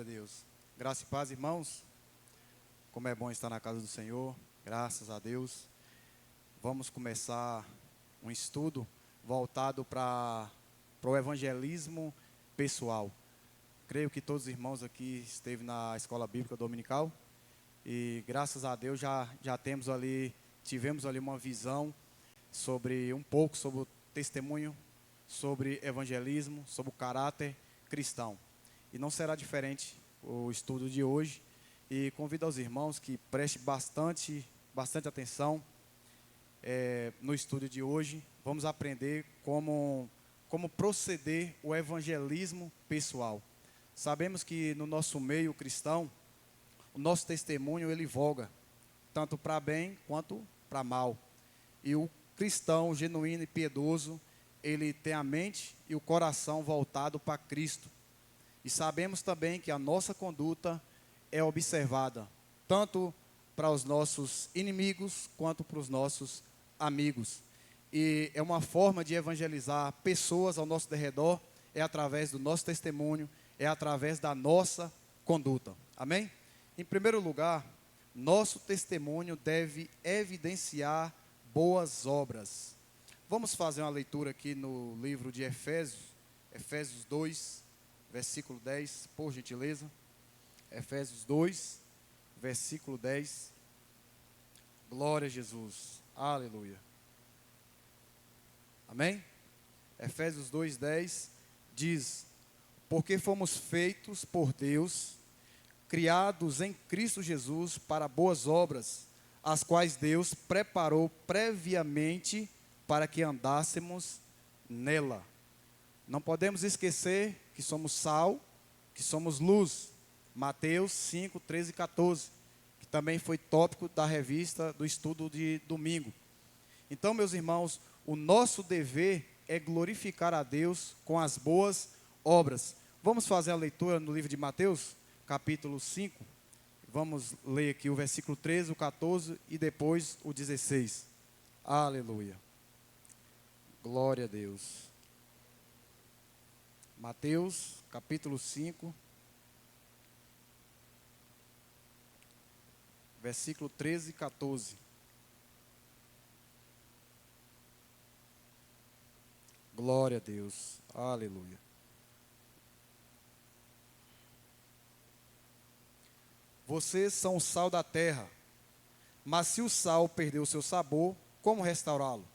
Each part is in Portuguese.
a Deus. Graça e paz, irmãos. Como é bom estar na casa do Senhor. Graças a Deus. Vamos começar um estudo voltado para o evangelismo pessoal. Creio que todos os irmãos aqui esteve na escola bíblica dominical e graças a Deus tivemos ali uma visão sobre um pouco sobre o testemunho, sobre evangelismo, sobre o caráter cristão. E não será diferente o estudo de hoje. E convido aos irmãos que prestem bastante atenção no estudo de hoje. Vamos aprender como proceder o evangelismo pessoal. Sabemos que no nosso meio cristão, o nosso testemunho ele voga, tanto para bem quanto para mal. E o cristão genuíno e piedoso, ele tem a mente e o coração voltado para Cristo. E sabemos também que a nossa conduta é observada, tanto para os nossos inimigos, quanto para os nossos amigos. E é uma forma de evangelizar pessoas ao nosso derredor, é através do nosso testemunho, é através da nossa conduta. Amém? Em primeiro lugar, nosso testemunho deve evidenciar boas obras. Vamos fazer uma leitura aqui no livro de Efésios, Efésios 2, versículo 10, por gentileza. Efésios 2, versículo 10. Glória a Jesus. Aleluia. Amém? Efésios 2, 10 diz: porque fomos feitos por Deus, criados em Cristo Jesus para boas obras, as quais Deus preparou previamente para que andássemos nela. Não podemos esquecer que somos sal, que somos luz. Mateus 5, 13 e 14, que também foi tópico da revista do estudo de domingo. Então, meus irmãos, o nosso dever é glorificar a Deus com as boas obras. Vamos fazer a leitura no livro de Mateus, capítulo 5. Vamos ler aqui o versículo 13, o 14 e depois o 16. Aleluia. Glória a Deus. Mateus, capítulo 5, versículo 13 e 14. Glória a Deus. Aleluia. Vocês são o sal da terra, mas se o sal perder o seu sabor, como restaurá-lo?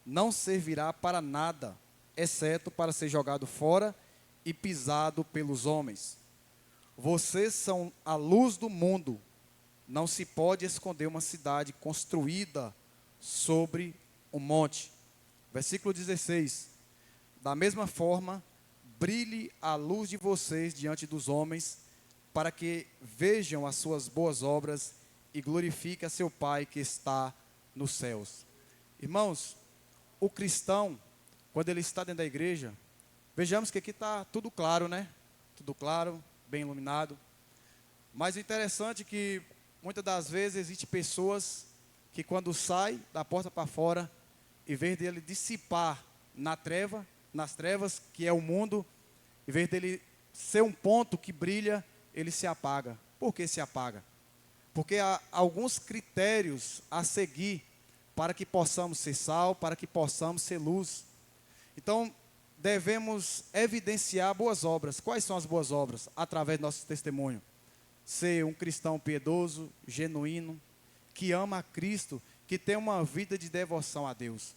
Não servirá para nada, exceto para ser jogado fora e pisado pelos homens. Vocês são a luz do mundo. Não se pode esconder uma cidade construída sobre um monte. Versículo 16. Da mesma forma, brilhe a luz de vocês diante dos homens, para que vejam as suas boas obras e glorifiquem a seu Pai que está nos céus. Irmãos, o cristão, quando ele está dentro da igreja, vejamos que aqui está tudo claro, né? Tudo claro, bem iluminado. Mas o interessante é que muitas das vezes existem pessoas que quando saem da porta para fora, em vez dele dissipar nas trevas, que é o mundo, em vez dele ser um ponto que brilha, ele se apaga. Por que se apaga? Porque há alguns critérios a seguir para que possamos ser sal, para que possamos ser luz. Então, devemos evidenciar boas obras. Quais são as boas obras? Através do nosso testemunho. Ser um cristão piedoso, genuíno, que ama a Cristo, que tem uma vida de devoção a Deus.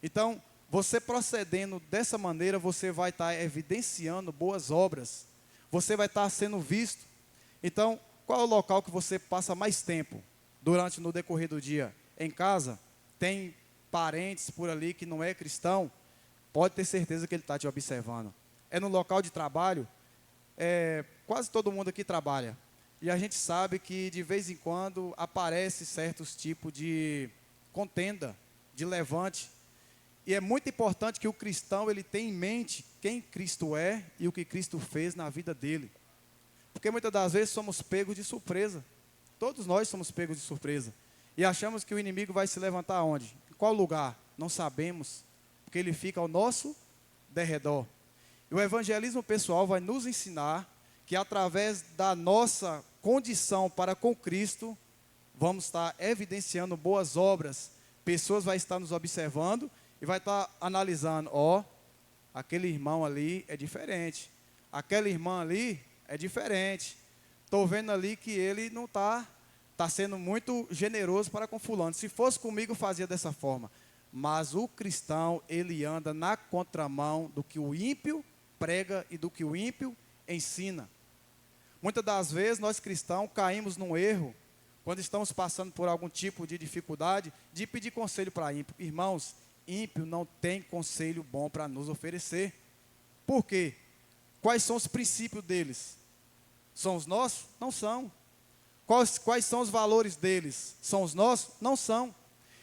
Então, você procedendo dessa maneira, você vai estar evidenciando boas obras. Você vai estar sendo visto. Então, qual é o local que você passa mais tempo no decorrer do dia? Em casa? Tem parentes por ali que não é cristão? Pode ter certeza que ele está te observando. É no local de trabalho? Quase todo mundo aqui trabalha. E a gente sabe que de vez em quando aparece certos tipos de contenda, de levante. E é muito importante que o cristão ele tenha em mente quem Cristo é e o que Cristo fez na vida dele. Porque muitas das vezes somos pegos de surpresa. Todos nós somos pegos de surpresa. E achamos que o inimigo vai se levantar onde? Em qual lugar? Não sabemos. Porque ele fica ao nosso derredor. E o evangelismo pessoal vai nos ensinar que através da nossa condição para com Cristo, vamos estar evidenciando boas obras. Pessoas vão estar nos observando e vai estar analisando, aquele irmão ali é diferente, aquela irmã ali é diferente. Estou vendo ali que ele não está sendo muito generoso para com fulano. Se fosse comigo, fazia dessa forma. Mas o cristão, ele anda na contramão do que o ímpio prega e do que o ímpio ensina. Muitas das vezes, nós cristãos caímos num erro, quando estamos passando por algum tipo de dificuldade, de pedir conselho para ímpio. Irmãos, ímpio não tem conselho bom para nos oferecer. Por quê? Quais são os princípios deles? São os nossos? Não são. Quais são os valores deles? São os nossos? Não são.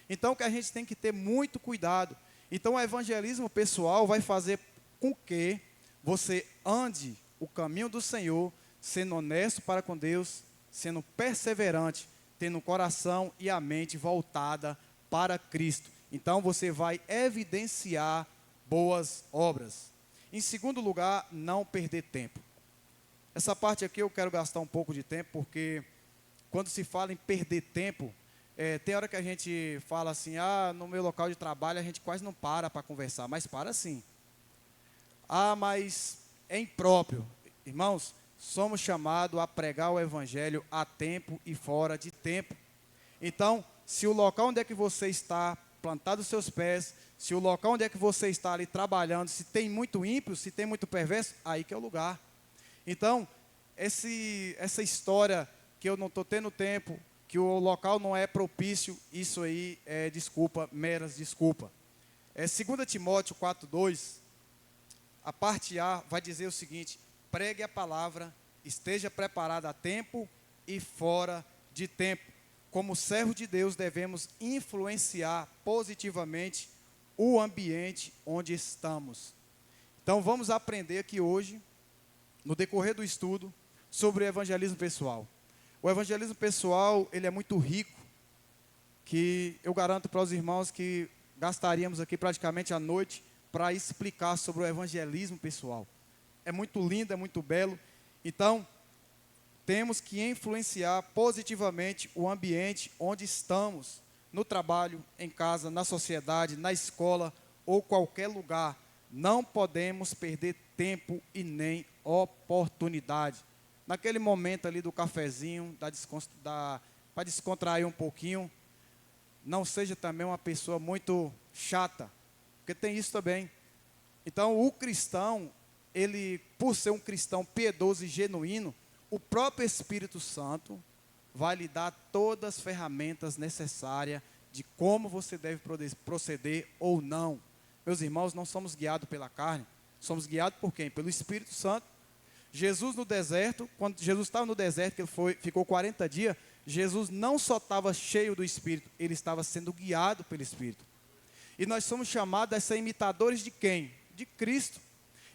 Então, que a gente tem que ter muito cuidado. Então, o evangelismo pessoal vai fazer com que você ande o caminho do Senhor, sendo honesto para com Deus, sendo perseverante, tendo o coração e a mente voltada para Cristo. Então, você vai evidenciar boas obras. Em segundo lugar, não perder tempo. Essa parte aqui eu quero gastar um pouco de tempo, porque quando se fala em perder tempo, tem hora que a gente fala assim, no meu local de trabalho a gente quase não para conversar, mas para sim. Mas é impróprio. Irmãos, somos chamados a pregar o evangelho a tempo e fora de tempo. Então, se o local onde é que você está plantado os seus pés, se o local onde é que você está ali trabalhando, se tem muito ímpio, se tem muito perverso, aí que é o lugar. Então, essa história que eu não estou tendo tempo, que o local não é propício, isso aí é desculpa, meras desculpa. 2 Timóteo 4:2, a parte A vai dizer o seguinte: pregue a palavra, esteja preparado a tempo e fora de tempo. Como servo de Deus, devemos influenciar positivamente o ambiente onde estamos. Então, vamos aprender aqui hoje, no decorrer do estudo, sobre o evangelismo pessoal. O evangelismo pessoal, ele é muito rico, que eu garanto para os irmãos que gastaríamos aqui praticamente a noite para explicar sobre o evangelismo pessoal. É muito lindo, é muito belo. Então, temos que influenciar positivamente o ambiente onde estamos, no trabalho, em casa, na sociedade, na escola ou qualquer lugar. Não podemos perder tempo e nem oportunidade. Naquele momento ali do cafezinho, para descontrair um pouquinho, não seja também uma pessoa muito chata, porque tem isso também. Então, o cristão, ele, por ser um cristão piedoso e genuíno, o próprio Espírito Santo vai lhe dar todas as ferramentas necessárias de como você deve proceder ou não. Meus irmãos, não somos guiados pela carne, somos guiados por quem? Pelo Espírito Santo. Jesus no deserto, quando Jesus estava no deserto, que ele ficou 40 dias, Jesus não só estava cheio do Espírito, ele estava sendo guiado pelo Espírito. E nós somos chamados a ser imitadores de quem? De Cristo.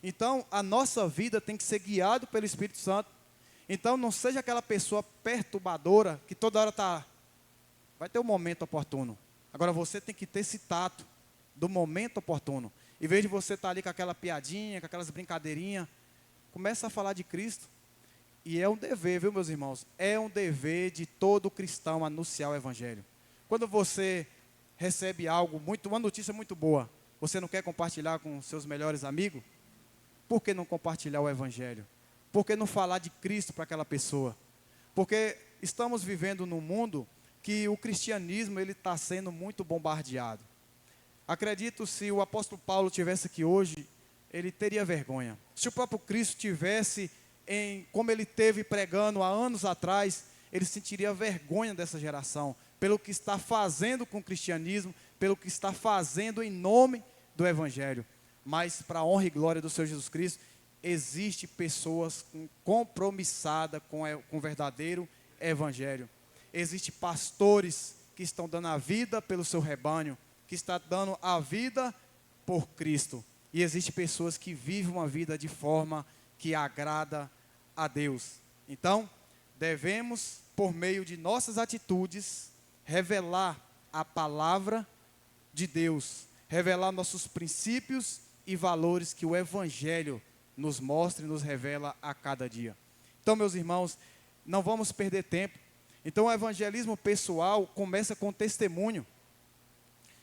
Então, a nossa vida tem que ser guiada pelo Espírito Santo. Então, não seja aquela pessoa perturbadora, que toda hora vai ter um momento oportuno. Agora, você tem que ter esse tato do momento oportuno. Em vez de você estar ali com aquela piadinha, com aquelas brincadeirinhas, começa a falar de Cristo. E é um dever, viu, meus irmãos? É um dever de todo cristão anunciar o Evangelho. Quando você recebe uma notícia muito boa, você não quer compartilhar com seus melhores amigos? Por que não compartilhar o Evangelho? Por que não falar de Cristo para aquela pessoa? Porque estamos vivendo num mundo que o cristianismo ele está sendo muito bombardeado. Acredito, se o apóstolo Paulo estivesse aqui hoje, ele teria vergonha. Se o próprio Cristo tivesse, como ele teve pregando há anos atrás, ele sentiria vergonha dessa geração, pelo que está fazendo com o cristianismo, pelo que está fazendo em nome do Evangelho. Mas, para a honra e glória do Senhor Jesus Cristo, existe pessoas compromissadas com o verdadeiro Evangelho. Existem pastores que estão dando a vida pelo seu rebanho, que está dando a vida por Cristo. E existem pessoas que vivem uma vida de forma que agrada a Deus. Então, devemos, por meio de nossas atitudes, revelar a palavra de Deus, revelar nossos princípios e valores que o Evangelho nos mostra e nos revela a cada dia. Então, meus irmãos, não vamos perder tempo. Então, o evangelismo pessoal começa com testemunho.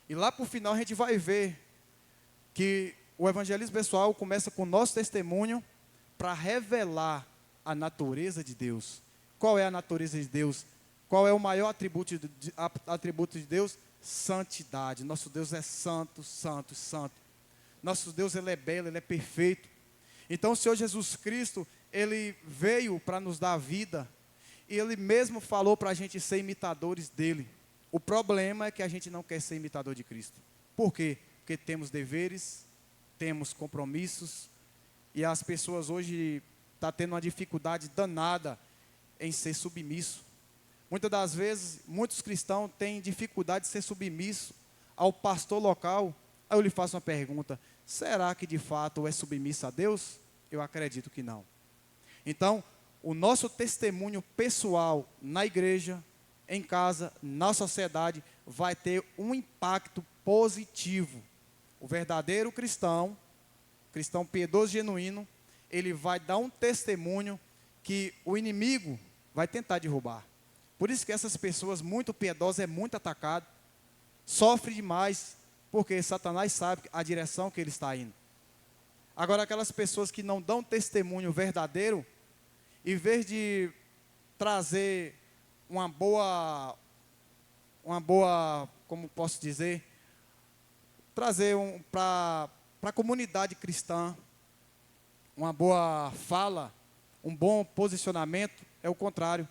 E lá para o final a gente vai ver que o evangelismo pessoal começa com o nosso testemunho para revelar a natureza de Deus. Qual é a natureza de Deus? Qual é o maior atributo de Deus? Santidade. Nosso Deus é santo, santo, santo. Nosso Deus, Ele é belo, Ele é perfeito. Então o Senhor Jesus Cristo, Ele veio para nos dar vida. E Ele mesmo falou para a gente ser imitadores dEle. O problema é que a gente não quer ser imitador de Cristo. Por quê? Porque temos deveres, temos compromissos. E as pessoas hoje estão tendo uma dificuldade danada em ser submisso. Muitas das vezes, muitos cristãos têm dificuldade de ser submisso ao pastor local. Aí eu lhe faço uma pergunta: será que de fato é submisso a Deus? Eu acredito que não. Então, o nosso testemunho pessoal na igreja, em casa, na sociedade, vai ter um impacto positivo. O verdadeiro cristão, cristão piedoso e genuíno, ele vai dar um testemunho que o inimigo vai tentar derrubar. Por isso que essas pessoas muito piedosas é muito atacado, sofre demais, porque Satanás sabe a direção que ele está indo. Agora, aquelas pessoas que não dão testemunho verdadeiro, em vez de trazer uma boa, como posso dizer, trazer para a comunidade cristã uma boa fala, um bom posicionamento, é o contrário.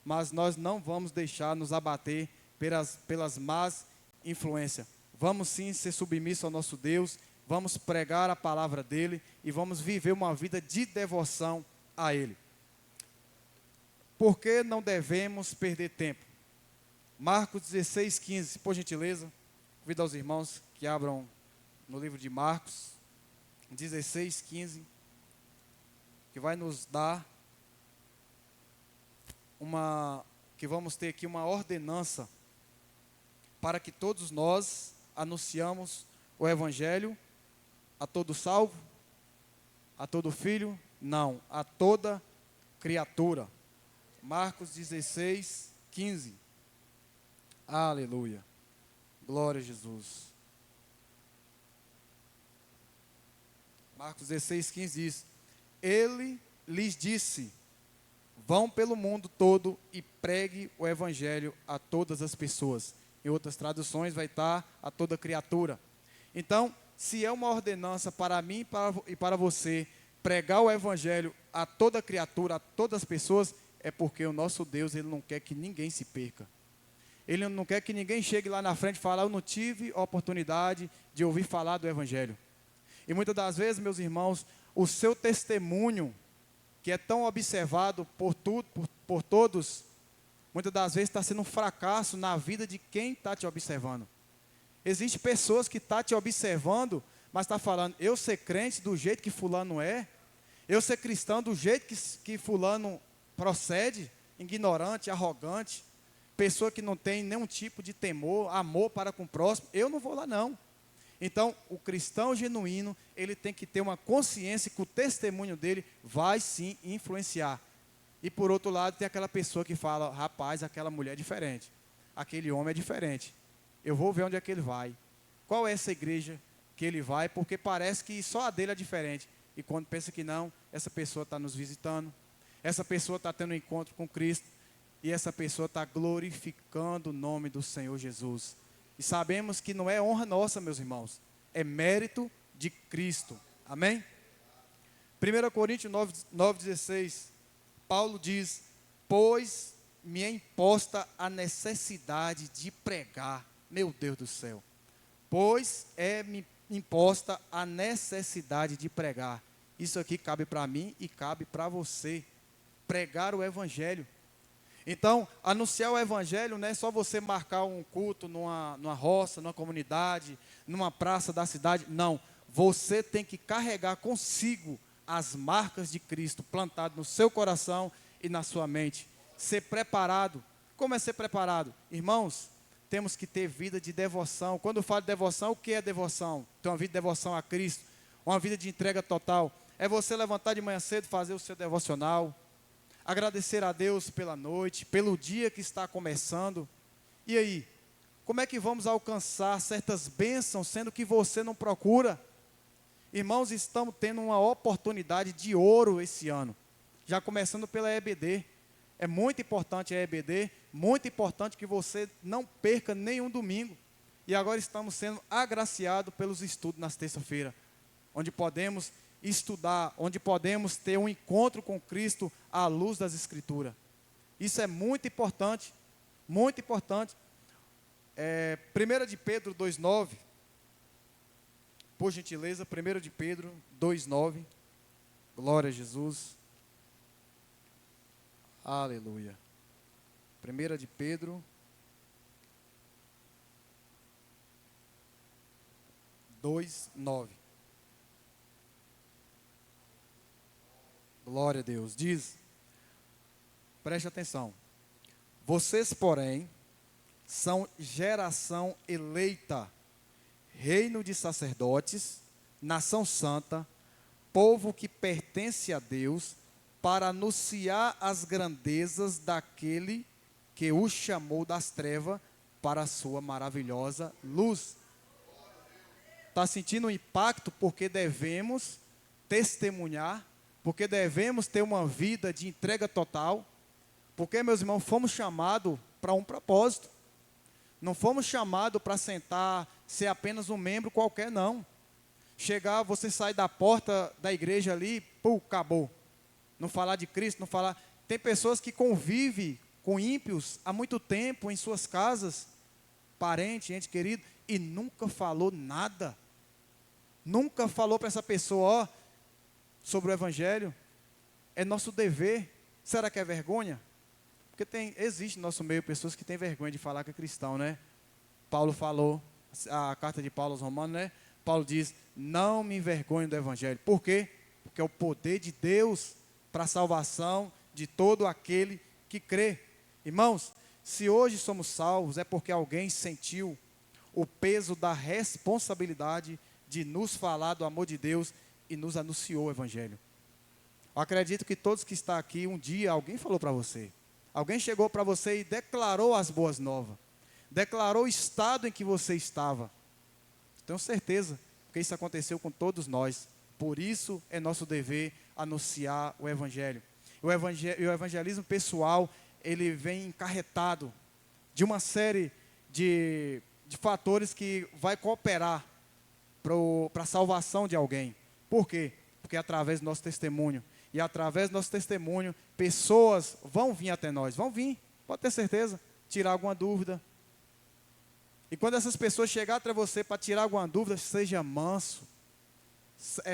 Mas nós não vamos deixar nos abater pelas más influências. Vamos sim ser submissos ao nosso Deus, vamos pregar a palavra dEle e vamos viver uma vida de devoção a Ele. Por que não devemos perder tempo? Marcos 16, 15, por gentileza, convido aos irmãos que abram no livro de Marcos 16, 15, que vai nos dar que vamos ter aqui uma ordenança para que todos nós anunciamos o Evangelho a todo salvo, a todo filho, não, a toda criatura. Marcos 16, 15. Aleluia. Glória a Jesus. Marcos 16, 15 diz: Ele lhes disse: vão pelo mundo todo e pregue o evangelho a todas as pessoas. Em outras traduções vai estar a toda criatura. Então, se é uma ordenança para mim e para você pregar o evangelho a toda criatura, a todas as pessoas, é porque o nosso Deus, Ele não quer que ninguém se perca. Ele não quer que ninguém chegue lá na frente e fale: eu não tive a oportunidade de ouvir falar do evangelho. E muitas das vezes, meus irmãos, o seu testemunho, que é tão observado por todos, muitas das vezes está sendo um fracasso na vida de quem está te observando. Existem pessoas que estão te observando, mas está falando: eu ser crente do jeito que fulano é, eu ser cristão do jeito que fulano procede, ignorante, arrogante, pessoa que não tem nenhum tipo de temor, amor para com o próximo, eu não vou lá não. Então, o cristão genuíno, ele tem que ter uma consciência que o testemunho dele vai sim influenciar. E por outro lado, tem aquela pessoa que fala: rapaz, aquela mulher é diferente, aquele homem é diferente, eu vou ver onde é que ele vai. Qual é essa igreja que ele vai? Porque parece que só a dele é diferente. E quando pensa que não, essa pessoa está nos visitando, essa pessoa está tendo um encontro com Cristo, e essa pessoa está glorificando o nome do Senhor Jesus. E sabemos que não é honra nossa, meus irmãos, é mérito de Cristo. Amém? 1 Coríntios 9,16, Paulo diz: pois me é imposta a necessidade de pregar. Meu Deus do céu. Pois é-me imposta a necessidade de pregar. Isso aqui cabe para mim e cabe para você. Pregar o evangelho. Então, anunciar o evangelho não é só você marcar um culto numa roça, numa comunidade, numa praça da cidade. Não, você tem que carregar consigo as marcas de Cristo plantadas no seu coração e na sua mente. Ser preparado. Como é ser preparado? Irmãos, temos que ter vida de devoção. Quando eu falo de devoção, o que é devoção? Ter uma vida de devoção a Cristo, uma vida de entrega total. É você levantar de manhã cedo, fazer o seu devocional, Agradecer a Deus pela noite, pelo dia que está começando. E aí, como é que vamos alcançar certas bênçãos, sendo que você não procura? Irmãos, estamos tendo uma oportunidade de ouro esse ano, já começando pela EBD. É muito importante a EBD, muito importante que você não perca nenhum domingo. E agora estamos sendo agraciados pelos estudos nas terça-feira, onde podemos estudar, onde podemos ter um encontro com Cristo à luz das Escrituras. Isso é muito importante, muito importante. 1 de Pedro 2,9, por gentileza, 1 de Pedro 2,9, glória a Jesus, aleluia. 1 de Pedro 2,9, glória a Deus, diz, preste atenção, vocês, porém, são geração eleita, reino de sacerdotes, nação santa, povo que pertence a Deus, para anunciar as grandezas daquele que o chamou das trevas para a sua maravilhosa luz. Está sentindo o impacto porque devemos testemunhar, porque devemos ter uma vida de entrega total, porque, meus irmãos, fomos chamados para um propósito. Não fomos chamados para sentar, ser apenas um membro qualquer, não. Chegar, você sai da porta da igreja ali, pô, acabou. Não falar de Cristo, não falar. Tem pessoas que convivem com ímpios há muito tempo em suas casas, parente, ente querido, e nunca falou nada. Nunca falou para essa pessoa, ó, sobre o Evangelho. É nosso dever. Será que é vergonha? Porque existe no nosso meio pessoas que têm vergonha de falar que é cristão, né? Paulo falou, a carta de Paulo aos Romanos, né? Paulo diz, não me envergonho do Evangelho. Por quê? Porque é o poder de Deus para a salvação de todo aquele que crê. Irmãos, se hoje somos salvos, é porque alguém sentiu o peso da responsabilidade de nos falar do amor de Deus e nos anunciou o Evangelho. Eu acredito que todos que estão aqui, um dia alguém falou para você. Alguém chegou para você e declarou as boas novas. Declarou o estado em que você estava. Tenho certeza que isso aconteceu com todos nós. Por isso é nosso dever anunciar o Evangelho. O evangelismo pessoal, ele vem encarretado de uma série de fatores que vai cooperar para a salvação de alguém. Por quê? Porque é através do nosso testemunho. E através do nosso testemunho, pessoas vão vir até nós. Vão vir, pode ter certeza, tirar alguma dúvida. E quando essas pessoas chegarem até você para tirar alguma dúvida, seja manso.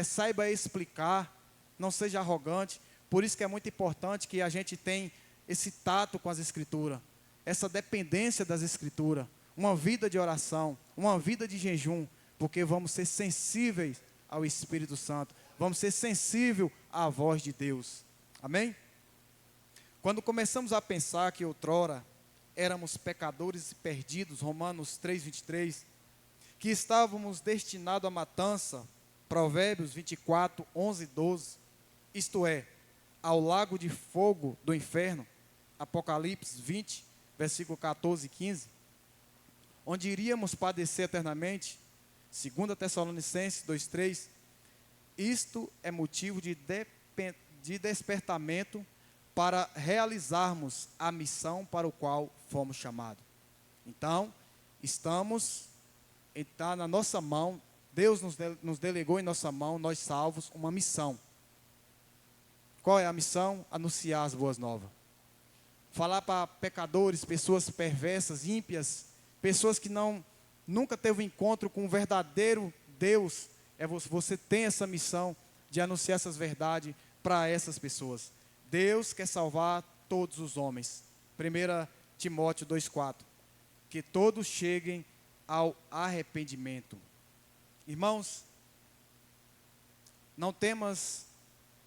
Saiba explicar, não seja arrogante. Por isso que é muito importante que a gente tenha esse tato com as Escrituras, essa dependência das Escrituras, uma vida de oração, uma vida de jejum, porque vamos ser sensíveis ao Espírito Santo, vamos ser sensíveis à voz de Deus. Amém? Quando começamos a pensar que outrora éramos pecadores e perdidos, Romanos 3:23, que estávamos destinados à matança, Provérbios 24, 11 e 12, isto é, ao lago de fogo do inferno, Apocalipse 20, versículo 14 e 15, onde iríamos padecer eternamente, 2 Tessalonicenses 2:3, isto é motivo de despertamento para realizarmos a missão para o qual fomos chamados. Então, está na nossa mão, Deus nos delegou em nossa mão, nós salvos, uma missão. Qual é a missão? Anunciar as boas novas. Falar para pecadores, pessoas perversas, ímpias, pessoas que nunca teve um encontro com o verdadeiro Deus. Você tem essa missão de anunciar essas verdades para essas pessoas. Deus quer salvar todos os homens. 1 Timóteo 2,4. Que todos cheguem ao arrependimento. Irmãos, não temas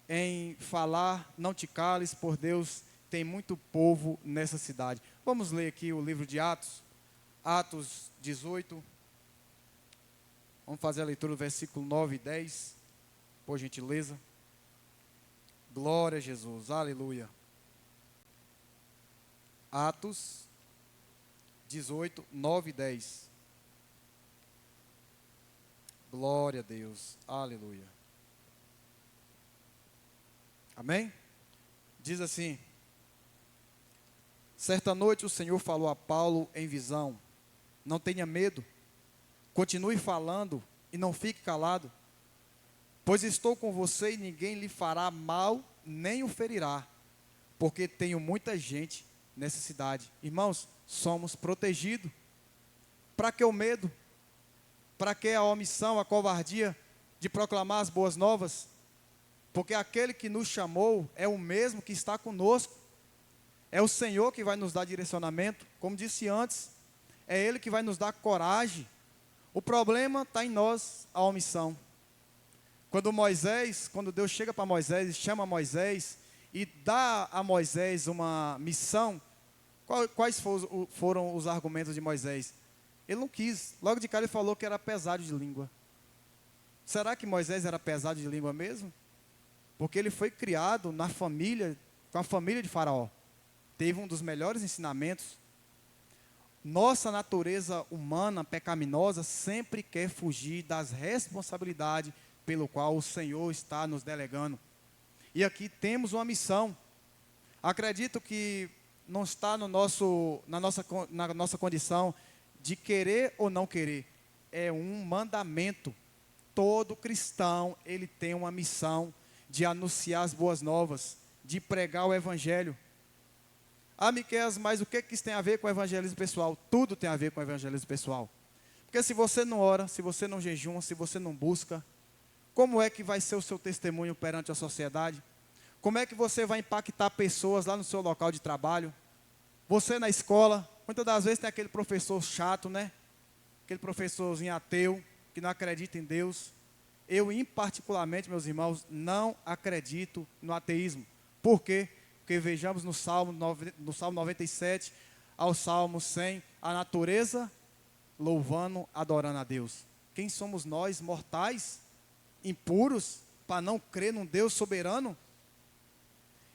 em falar, não te cales, por Deus tem muito povo nessa cidade. Vamos ler aqui o livro de Atos, Atos 18. Vamos fazer a leitura do versículo 9 e 10, por gentileza. Glória a Jesus, aleluia. Atos 18, 9 e 10. Glória a Deus. Aleluia. Amém? Diz assim: certa noite o Senhor falou a Paulo em visão: não tenha medo, continue falando e não fique calado, pois estou com você e ninguém lhe fará mal nem o ferirá, porque tenho muita gente nessa cidade. Irmãos, somos protegidos. Para que o medo? Para que a omissão, a covardia de proclamar as boas novas? Porque aquele que nos chamou é o mesmo que está conosco. É o Senhor que vai nos dar direcionamento. Como disse antes, é Ele que vai nos dar coragem. O problema está em nós, a omissão. Quando Deus chega para Moisés e chama Moisés e dá a Moisés uma missão, quais foram os argumentos de Moisés? Ele não quis. Logo de cara ele falou que era pesado de língua. Será que Moisés era pesado de língua mesmo? Porque ele foi criado na família, com a família de Faraó. Teve um dos melhores ensinamentos. Nossa natureza humana, pecaminosa, sempre quer fugir das responsabilidades pelo qual o Senhor está nos delegando. E aqui temos uma missão. Acredito que não está na nossa condição de querer ou não querer. É um mandamento. Todo cristão, ele tem uma missão de anunciar as boas novas, de pregar o evangelho. Ah, Miqueias, mas o que isso tem a ver com o evangelismo pessoal? Tudo tem a ver com o evangelismo pessoal. Porque se você não ora, se você não jejuma, se você não busca, como é que vai ser o seu testemunho perante a sociedade? Como é que você vai impactar pessoas lá no seu local de trabalho? Você na escola, muitas das vezes tem aquele professor chato, né? Aquele professorzinho ateu, que não acredita em Deus. Eu, particularmente, meus irmãos, não acredito no ateísmo. Por quê? Porque vejamos no Salmo 97 ao Salmo 100, a natureza louvando, adorando a Deus. Quem somos nós, mortais, impuros, para não crer num Deus soberano?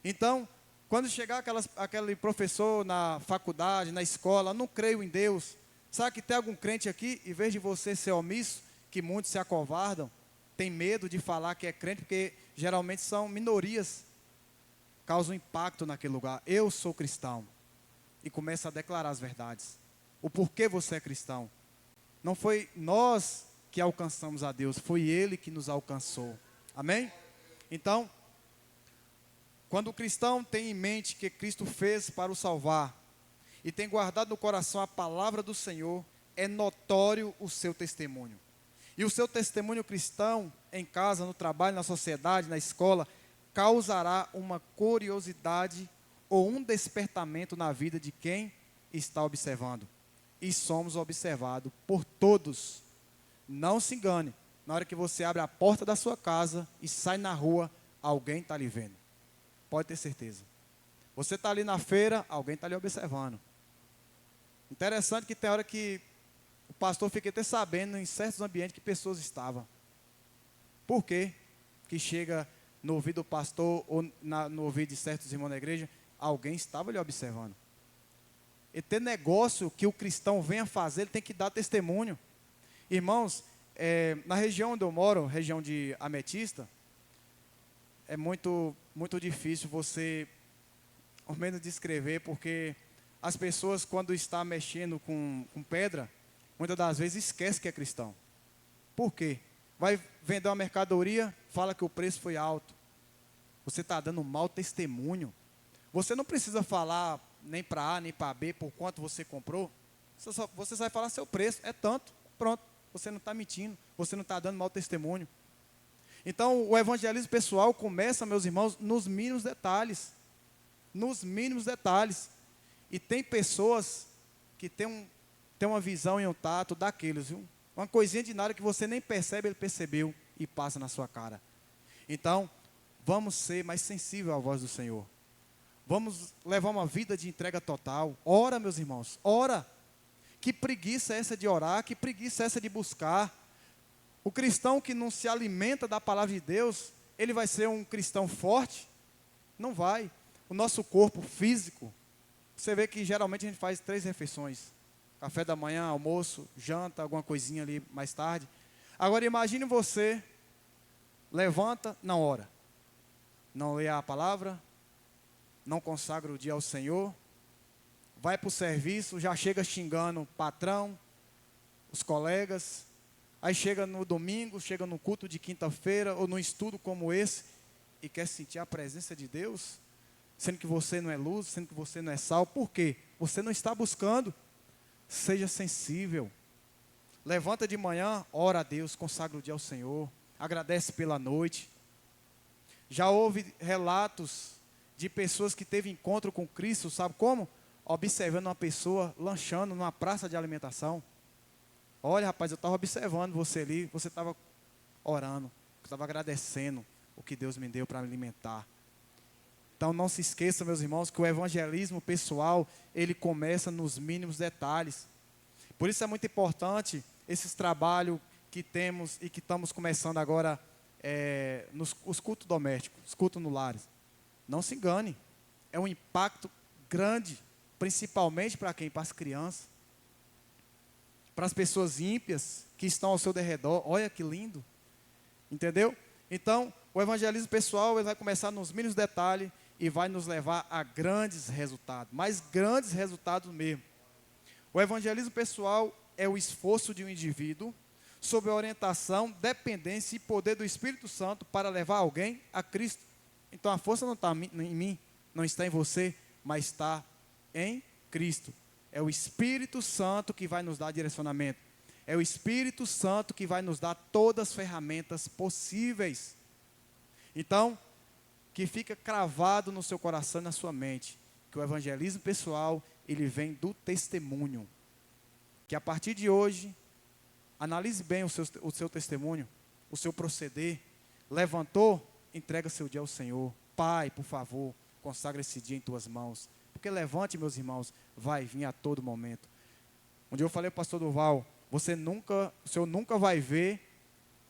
Então, quando chegar aquele professor na faculdade, na escola, não creio em Deus. Sabe que tem algum crente aqui, em vez de você ser omisso, que muitos se acovardam, tem medo de falar que é crente, porque geralmente são minorias, causam impacto naquele lugar. Eu sou cristão. E começa a declarar as verdades. O porquê você é cristão. Não foi nós que alcançamos a Deus, foi Ele que nos alcançou. Amém? Então, quando o cristão tem em mente que Cristo fez para o salvar, e tem guardado no coração a palavra do Senhor, é notório o seu testemunho. E o seu testemunho cristão, em casa, no trabalho, na sociedade, na escola, causará uma curiosidade ou um despertamento na vida de quem está observando. E somos observados por todos. Não se engane, na hora que você abre a porta da sua casa e sai na rua, alguém está lhe vendo. Pode ter certeza. Você está ali na feira, alguém está lhe observando. Interessante que tem hora que o pastor fica até sabendo em certos ambientes que pessoas estavam. Por quê? Que chega no ouvido do pastor ou no ouvido de certos irmãos da igreja, alguém estava lhe observando. E ter negócio que o cristão venha fazer, ele tem que dar testemunho. Irmãos, na região onde eu moro, região de Ametista, é muito difícil você, ao menos, descrever, porque as pessoas, quando estão mexendo com pedra, muitas das vezes esquecem que é cristão. Por quê? Vai vender uma mercadoria, fala que o preço foi alto. Você está dando um mau testemunho. Você não precisa falar nem para A, nem para B, por quanto você comprou. Você vai falar seu preço, é tanto, pronto. Você não está mentindo, você não está dando mau testemunho. Então, o evangelismo pessoal começa, meus irmãos, nos mínimos detalhes. Nos mínimos detalhes. E tem pessoas que têm uma visão e um tato daqueles, viu? Uma coisinha de nada que você nem percebe, ele percebeu e passa na sua cara. Então, vamos ser mais sensíveis à voz do Senhor. Vamos levar uma vida de entrega total. Ora, meus irmãos, ora. Que preguiça é essa de orar? Que preguiça é essa de buscar? O cristão que não se alimenta da palavra de Deus, ele vai ser um cristão forte? Não vai. O nosso corpo físico, Você vê que geralmente a gente faz 3 refeições. Café da manhã, almoço, janta, alguma coisinha ali mais tarde. Agora imagine você, levanta, não ora. Não lê a palavra, não consagra o dia ao Senhor, vai para o serviço, já chega xingando o patrão, os colegas, aí chega no domingo, chega no culto de quinta-feira, ou num estudo como esse, e quer sentir a presença de Deus, sendo que você não é luz, sendo que você não é sal. Por quê? Você não está buscando. Seja sensível. Levanta de manhã, ora a Deus, consagra o dia ao Senhor, agradece pela noite. Já houve relatos de pessoas que teve encontro com Cristo, sabe como? Observando uma pessoa lanchando numa praça de alimentação. Olha, rapaz, eu estava observando você ali, você estava orando, estava agradecendo o que Deus me deu para me alimentar. Então não se esqueça, meus irmãos, que o evangelismo pessoal, ele começa nos mínimos detalhes. Por isso é muito importante esses trabalhos que temos e que estamos começando agora, os cultos domésticos, os cultos no lares. Não se engane, é um impacto grande, principalmente para quem? Para as crianças, para as pessoas ímpias que estão ao seu derredor. Olha que lindo, entendeu? Então, o evangelismo pessoal, ele vai começar nos mínimos detalhes e vai nos levar a grandes resultados, mas grandes resultados mesmo. O evangelismo pessoal é o esforço de um indivíduo sob a orientação, dependência e poder do Espírito Santo para levar alguém a Cristo. Então a força não está em mim, não está em você, mas está em Cristo. É o Espírito Santo que vai nos dar direcionamento. É o Espírito Santo que vai nos dar todas as ferramentas possíveis. Então, que fica cravado no seu coração e na sua mente, que o evangelismo pessoal, ele vem do testemunho. Que a partir de hoje, analise bem o seu testemunho, o seu proceder. Levantou, entrega seu dia ao Senhor. Pai, por favor, consagra esse dia em tuas mãos. Porque levante, meus irmãos, vai vir a todo momento. Um dia eu falei para o pastor Duval, o senhor nunca vai ver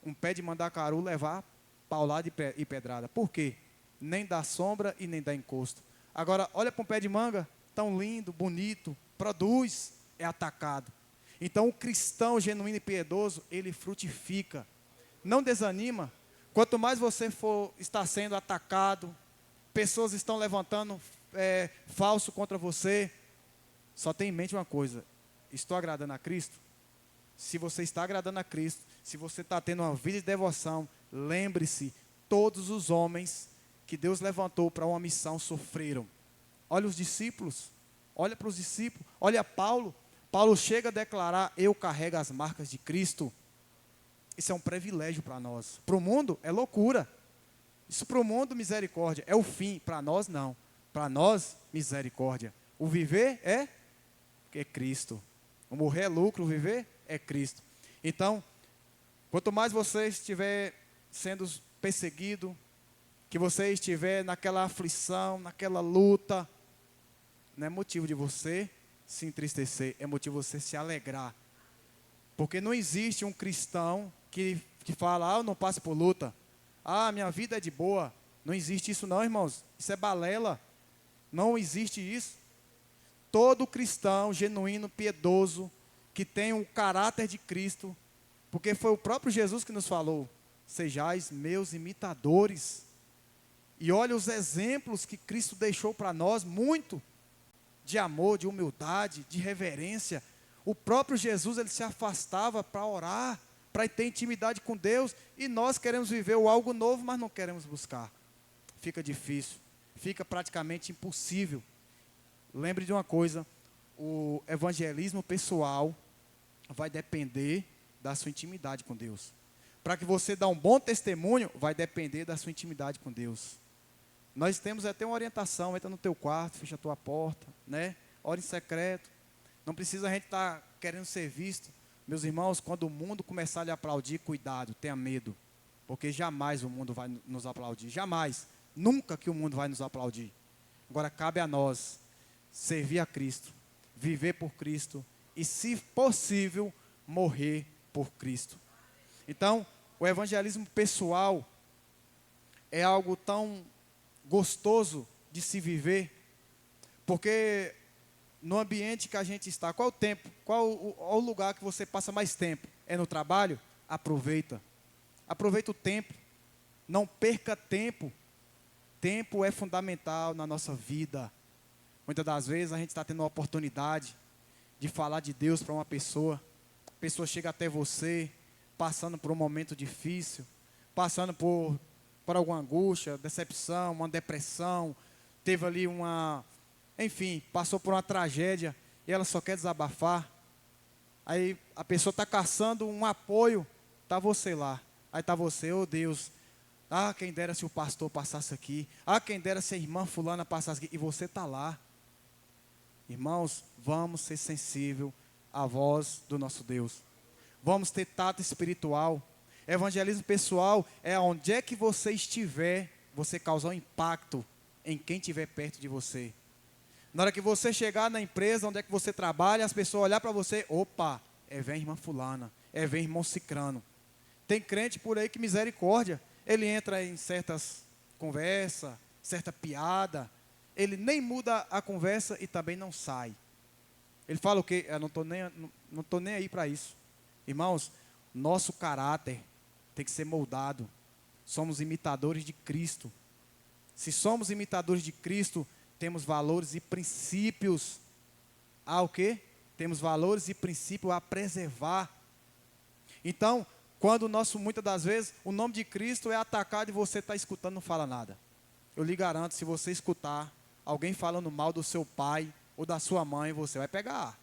um pé de mandacaru levar paulada e pedrada. Por quê? Nem dá sombra e nem dá encosto. Agora, olha para um pé de manga, tão lindo, bonito, produz, é atacado. Então, o cristão genuíno e piedoso, ele frutifica. Não desanima. Quanto mais você está sendo atacado, pessoas estão levantando falso contra você, só tenha em mente uma coisa: estou agradando a Cristo? Se você está agradando a Cristo, se você está tendo uma vida de devoção, lembre-se, todos os homens que Deus levantou para uma missão sofreram. Olha os discípulos, olha para os discípulos, olha Paulo. Paulo chega a declarar: eu carrego as marcas de Cristo. Isso é um privilégio para nós. Para o mundo é loucura. Isso para o mundo, misericórdia, é o fim. Para nós não. Para nós, misericórdia. O viver é Cristo. O morrer é lucro, o viver é Cristo. Então, quanto mais você estiver sendo perseguido, que você estiver naquela aflição, naquela luta, não é motivo de você se entristecer, é motivo de você se alegrar. Porque não existe um cristão que fala: eu não passo por luta, minha vida é de boa. Não existe isso não, irmãos, isso é balela. Não existe isso. Todo cristão genuíno, piedoso, que tem o caráter de Cristo, porque foi o próprio Jesus que nos falou: sejais meus imitadores. E olha os exemplos que Cristo deixou para nós, muito de amor, de humildade, de reverência. O próprio Jesus, ele se afastava para orar, para ter intimidade com Deus, e nós queremos viver o algo novo, mas não queremos buscar. Fica difícil, fica praticamente impossível. Lembre de uma coisa: o evangelismo pessoal vai depender da sua intimidade com Deus. Para que você dê um bom testemunho, vai depender da sua intimidade com Deus. Nós temos até uma orientação: entra no teu quarto, fecha a tua porta, né? Ora em secreto. Não precisa a gente estar querendo ser visto. Meus irmãos, quando o mundo começar a lhe aplaudir, cuidado, tenha medo. Porque jamais o mundo vai nos aplaudir. Jamais. Nunca que o mundo vai nos aplaudir. Agora cabe a nós servir a Cristo, viver por Cristo e, se possível, morrer por Cristo. Então, o evangelismo pessoal é algo tão gostoso de se viver, porque no ambiente que a gente está, qual o tempo, qual o lugar que você passa mais tempo? É no trabalho? Aproveita. Aproveita o tempo. Não perca tempo. Tempo é fundamental na nossa vida. Muitas das vezes a gente está tendo a oportunidade de falar de Deus para uma pessoa. A pessoa chega até você, passando por um momento difícil, passando por alguma angústia, decepção, uma depressão, teve ali enfim, passou por uma tragédia e ela só quer desabafar. Aí a pessoa está caçando um apoio, está você lá. Aí está você, oh Deus, quem dera se o pastor passasse aqui, quem dera se a irmã fulana passasse aqui, e você está lá. Irmãos, vamos ser sensíveis à voz do nosso Deus. Vamos ter tato espiritual. Evangelismo pessoal é onde é que você estiver, você causar um impacto em quem estiver perto de você. Na hora que você chegar na empresa, onde é que você trabalha, as pessoas olhar para você, opa, vem irmã fulana, vem irmão cicrano. Tem crente por aí que misericórdia, ele entra em certas conversas, certa piada, ele nem muda a conversa e também não sai. Ele fala o quê? Eu não estou nem aí para isso. Irmãos, nosso caráter tem que ser moldado. Somos imitadores de Cristo. Se somos imitadores de Cristo, temos valores e princípios o quê? Temos valores e princípios a preservar. Então, quando muitas das vezes, o nome de Cristo é atacado e você está escutando, não fala nada. Eu lhe garanto, se você escutar alguém falando mal do seu pai ou da sua mãe, você vai pegar.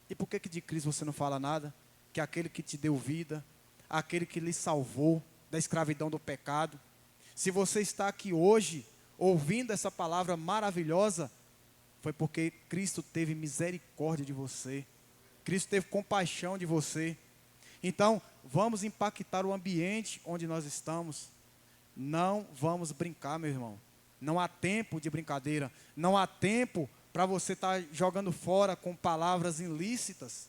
E por que de Cristo você não fala nada? Que é aquele que te deu vida, aquele que lhe salvou da escravidão do pecado. Se você está aqui hoje, ouvindo essa palavra maravilhosa, foi porque Cristo teve misericórdia de você. Cristo teve compaixão de você. Então, vamos impactar o ambiente onde nós estamos. Não vamos brincar, meu irmão. Não há tempo de brincadeira. Não há tempo para você estar jogando fora com palavras ilícitas.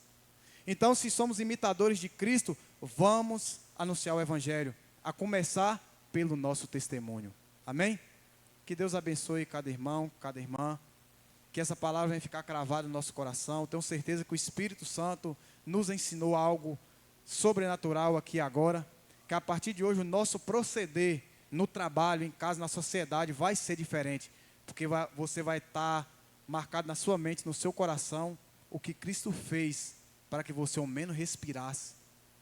Então, se somos imitadores de Cristo, vamos anunciar o Evangelho, a começar pelo nosso testemunho. Amém? Que Deus abençoe cada irmão, cada irmã. Que essa palavra venha ficar cravada no nosso coração. Tenho certeza que o Espírito Santo nos ensinou algo sobrenatural aqui agora. Que a partir de hoje o nosso proceder no trabalho, em casa, na sociedade vai ser diferente. Porque você vai estar marcado na sua mente, no seu coração, o que Cristo fez para que você ao menos respirasse.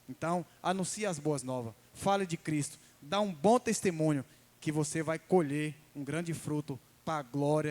Então, anuncie as boas novas. Fale de Cristo. Dá um bom testemunho que você vai colher um grande fruto para a glória